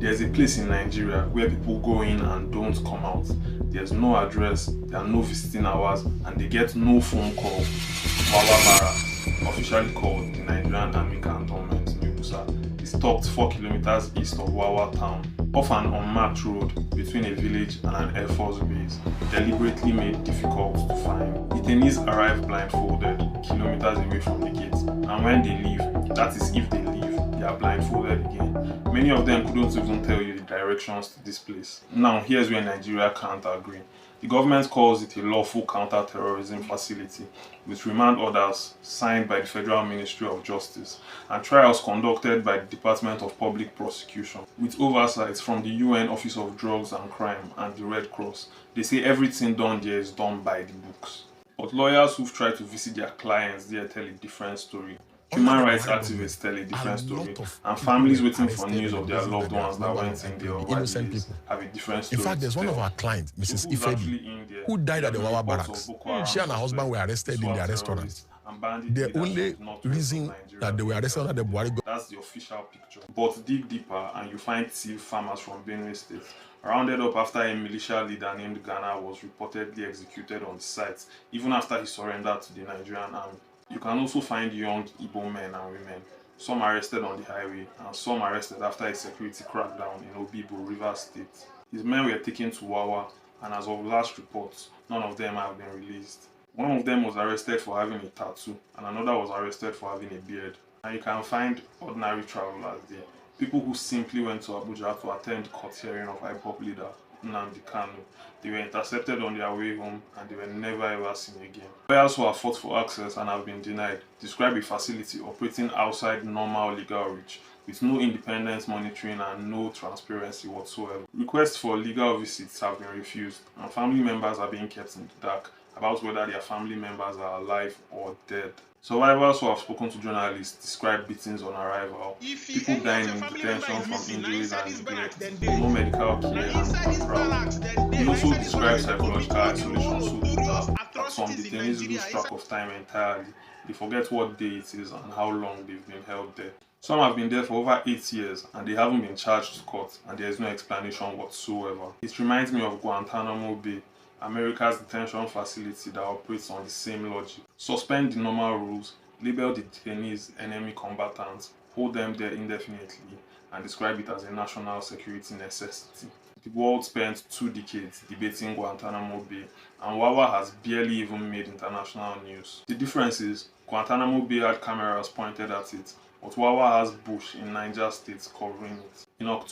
There's a place in Nigeria where people go in and don't come out. There's no address, there are no visiting hours, and they get no phone call. WAWA Barracks, officially called the Nigerian Army Cantonment, New Busa, is tucked 4 kilometers east of WAWA town, off an unmarked road between a village and an Air Force base, deliberately made difficult to find. Detainees arrive blindfolded, kilometers away from the gates, and when they leave, that is if they leave, they are blindfolded again. Many of them couldn't even tell you the directions to this place. Now, here's where Nigeria can't agree. The government calls it a lawful counter-terrorism facility with remand orders signed by the Federal Ministry of Justice and trials conducted by the Department of Public Prosecution with oversight from the UN Office of Drugs and Crime and the Red Cross. They say everything done there is done by the books. But lawyers who've tried to visit their clients there tell a different story. Human rights activists tell a different story, and families waiting for news of their loved ones that went in there over the years have a different story. In fact, there's one of our clients, Mrs. Ifedi, who died at the WAWA barracks. She and her husband were arrested in their restaurant. The only reason that they were arrested under the Buhari. That's the official picture. But dig deeper and you find thief farmers from Benue State, rounded up after a militia leader named Ghana was reportedly executed on the site, even after he surrendered to the Nigerian army. You can also find young Igbo men and women, some arrested on the highway and some arrested after a security crackdown in Obibo, Rivers State. His men were taken to WAWA, and as of last reports, none of them have been released. One of them was arrested for having a tattoo, and another was arrested for having a beard. And you can find ordinary travelers there, people who simply went to Abuja to attend the court hearing of IPOP leader Nnamdi Kanu. They were intercepted on their way home and they were never ever seen again. Lawyers who have fought for access and have been denied describe a facility operating outside normal legal reach, with no independent monitoring and no transparency whatsoever. Requests for legal visits have been refused, and family members are being kept in the dark about whether their family members are alive or dead. Survivors who have spoken to journalists describe beatings on arrival, people dying in detention from injuries and neglect, no medical care and background. He also describes psychological isolation so brutal that some detainees lose track of time entirely. They forget what day it is and how long they've been held there. Some have been there for over 8 years and they haven't been charged to court, and there is no explanation whatsoever. It reminds me of Guantanamo Bay, America's detention facility that operates on the same logic. Suspend the normal rules, label the detainees enemy combatants, hold them there indefinitely, and describe it as a national security necessity. The world spent 2 decades debating Guantanamo Bay, and WAWA has barely even made international news. The difference is, Guantanamo Bay had cameras pointed at it, but WAWA has bush in Niger State covering it. In October